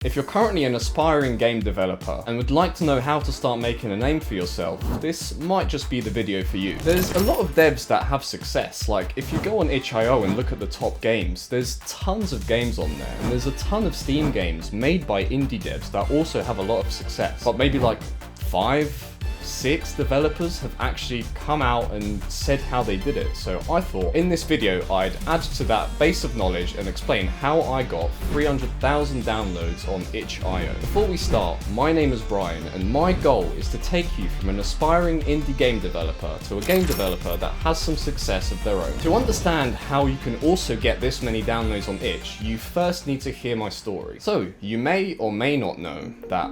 If you're currently an aspiring game developer and would like to know how to start making a name for yourself, this might just be the video for you. There's a lot of devs that have success. Like, if you go on itch.io and look at the top games, there's tons of games on there, and there's a ton of Steam games made by indie devs that also have a lot of success. But maybe like 6 developers have actually come out and said how they did it. So I thought in this video I'd add to that base of knowledge and explain how I got 300,000 downloads on itch.io. Before we start, my name is Brian and my goal is to take you from an aspiring indie game developer to a game developer that has some success of their own. To understand how you can also get this many downloads on itch, you first need to hear my story. So you may or may not know that,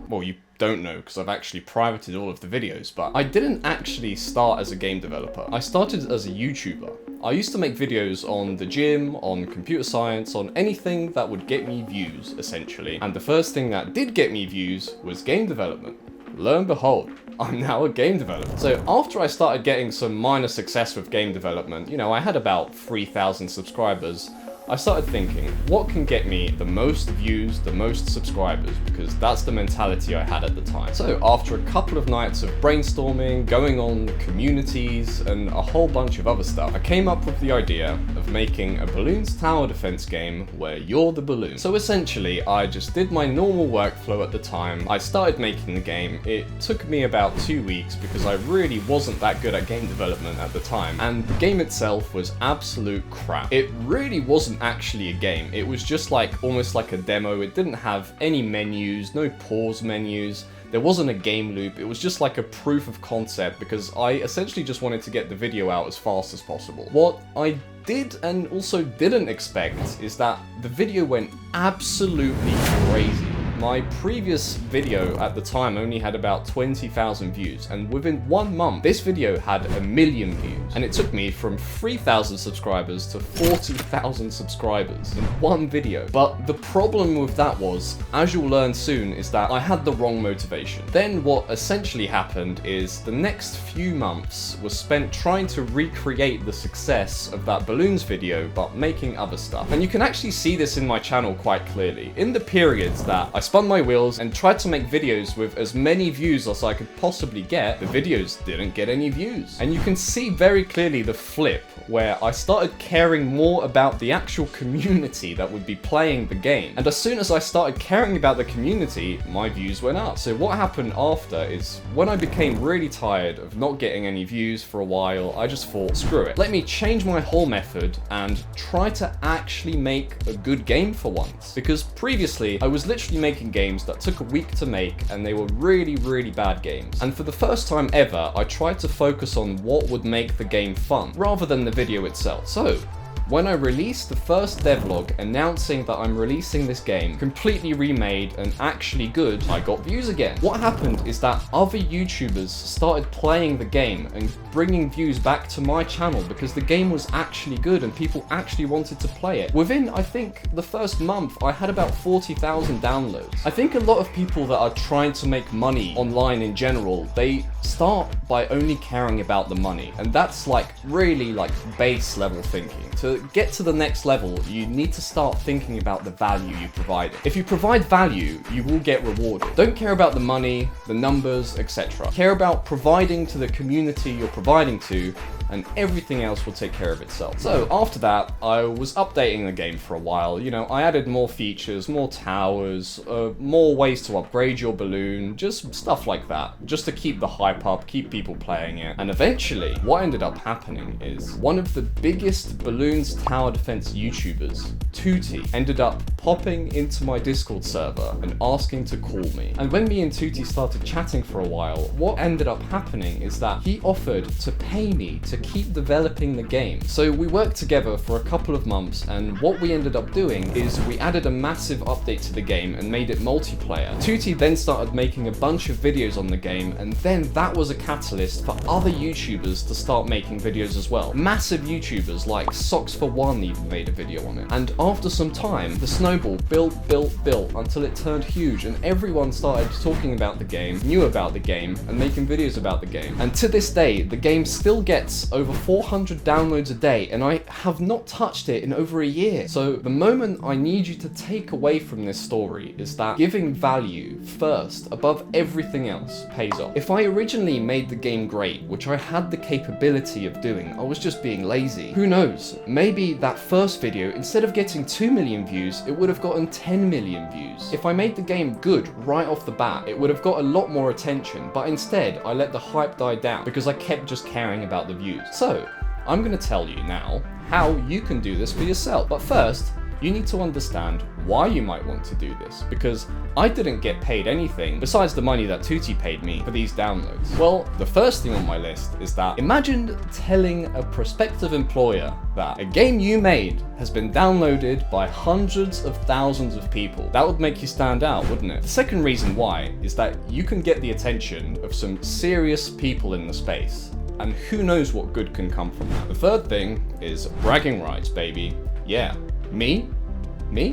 well, you don't know because I've actually privated all of the videos, but I didn't actually start as a game developer. I started as a YouTuber. I used to make videos on the gym, on computer science, on anything that would get me views, essentially. And the first thing that did get me views was game development. Lo and behold, I'm now a game developer. So after I started getting some minor success with game development, you know, I had about 3,000 subscribers, I started thinking, what can get me the most views, the most subscribers, because that's the mentality I had at the time. So after a couple of nights of brainstorming, going on communities, and a whole bunch of other stuff, I came up with the idea of making a balloons tower defense game where you're the balloon. So essentially, I just did my normal workflow at the time. I started making the game. It took me about 2 weeks because I really wasn't that good at game development at the time, and the game itself was absolute crap. It really wasn't actually a game. It was just like almost like a demo. It didn't have any menus, no pause menus. There wasn't a game loop. It was just like a proof of concept because I essentially just wanted to get the video out as fast as possible. What I did and also didn't expect is that the video went absolutely crazy. My previous video at the time only had about 20,000 views, and within 1 month, this video had 1 million views. And it took me from 3,000 subscribers to 40,000 subscribers in one video. But the problem with that was, as you'll learn soon, is that I had the wrong motivation. Then what essentially happened is the next few months was spent trying to recreate the success of that balloons video, but making other stuff. And you can actually see this in my channel quite clearly. In the periods that I spun my wheels and tried to make videos with as many views as I could possibly get, the videos didn't get any views. And you can see very clearly the flip where I started caring more about the actual community that would be playing the game. And as soon as I started caring about the community, my views went up. So what happened after is when I became really tired of not getting any views for a while, I just thought, screw it. Let me change my whole method and try to actually make a good game for once. Because previously, I was literally making games that took a week to make and they were really, really bad games. And for the first time ever, I tried to focus on what would make the game fun, rather than the video itself. So, when I released the first devlog announcing that I'm releasing this game, completely remade and actually good, I got views again. What happened is that other YouTubers started playing the game and bringing views back to my channel because the game was actually good and people actually wanted to play it. Within, I think, the first month, I had about 40,000 downloads. I think a lot of people that are trying to make money online in general, they start by only caring about the money. And that's like really like base level thinking. To get to the next level, you need to start thinking about the value you provide. If you provide value, you will get rewarded. Don't care about the money, the numbers, etc. Care about providing to the community you're providing to, and everything else will take care of itself. So after that, I was updating the game for a while. You know, I added more features, more towers, more ways to upgrade your balloon, just stuff like that, just to keep the hype up, keep people playing it. And eventually, what ended up happening is one of the biggest balloons tower defense YouTubers, Tutti, ended up popping into my Discord server and asking to call me. And when me and Tutti started chatting for a while, what ended up happening is that he offered to pay me to keep developing the game. So we worked together for a couple of months, and what we ended up doing is we added a massive update to the game and made it multiplayer. Tutti then started making a bunch of videos on the game, and then that was a catalyst for other YouTubers to start making videos as well. Massive YouTubers like Socks Xbox for One even made a video on it. And after some time, the snowball built until it turned huge, and everyone started talking about the game, knew about the game, and making videos about the game. And to this day, the game still gets over 400 downloads a day, and I have not touched it in over a year. So the moment I need you to take away from this story is that giving value first above everything else pays off. If I originally made the game great, which I had the capability of doing, I was just being lazy. Who knows? Maybe that first video, instead of getting 2 million views, it would have gotten 10 million views. If I made the game good right off the bat, it would have got a lot more attention, but instead I let the hype die down because I kept just caring about the views. So I'm going to tell you now how you can do this for yourself. But first, you need to understand why you might want to do this, because I didn't get paid anything besides the money that Tutti paid me for these downloads. Well, the first thing on my list is that imagine telling a prospective employer that a game you made has been downloaded by hundreds of thousands of people. That would make you stand out, wouldn't it? The second reason why is that you can get the attention of some serious people in the space, and who knows what good can come from that. The third thing is bragging rights, baby. Yeah. Me?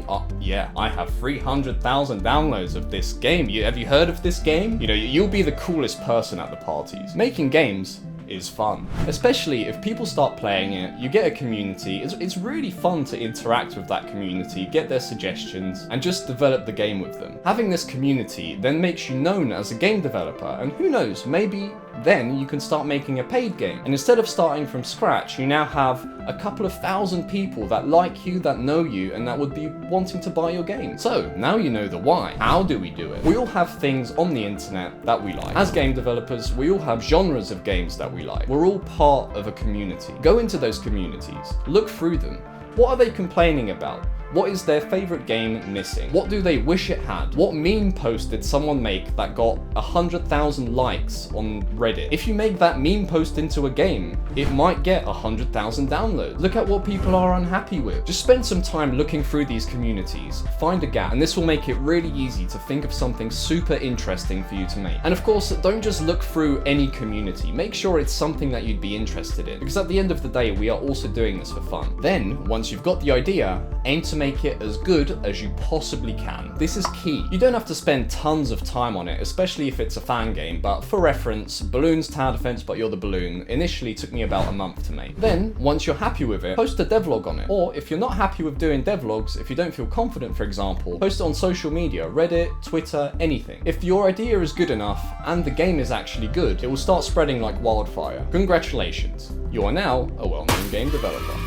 Oh, yeah, I have 300,000 downloads of this game. Have you heard of this game? You know, you'll be the coolest person at the parties. Making games is fun, especially if people start playing it, you get a community. It's really fun to interact with that community, get their suggestions, and just develop the game with them. Having this community then makes you known as a game developer, and who knows, maybe then you can start making a paid game. And instead of starting from scratch, you now have a couple of thousand people that like you, that know you, and that would be wanting to buy your game. So now you know the why. How do we do it? We all have things on the internet that we like. As game developers, we all have genres of games that we like. We're all part of a community. Go into those communities, look through them. What are they complaining about? What is their favorite game missing? What do they wish it had? What meme post did someone make that got 100,000 likes on Reddit? If you make that meme post into a game, it might get 100,000 downloads. Look at what people are unhappy with. Just spend some time looking through these communities, find a gap, and this will make it really easy to think of something super interesting for you to make. And of course, don't just look through any community. Make sure it's something that you'd be interested in, because at the end of the day, we are also doing this for fun. Then, once you've got the idea, aim to make it as good as you possibly can. This is key. You don't have to spend tons of time on it, especially if it's a fan game, but for reference, Balloon's Tower Defense But You're the Balloon initially took me about a month to make. Then, once you're happy with it, post a devlog on it. Or if you're not happy with doing devlogs, if you don't feel confident, for example, post it on social media, Reddit, Twitter, anything. If your idea is good enough and the game is actually good, it will start spreading like wildfire. Congratulations, you are now a well-known game developer.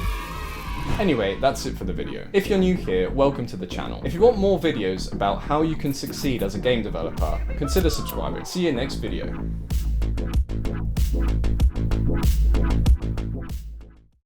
Anyway, that's it for the video. If you're new here, welcome to the channel. If you want more videos about how you can succeed as a game developer, consider subscribing. See you next video.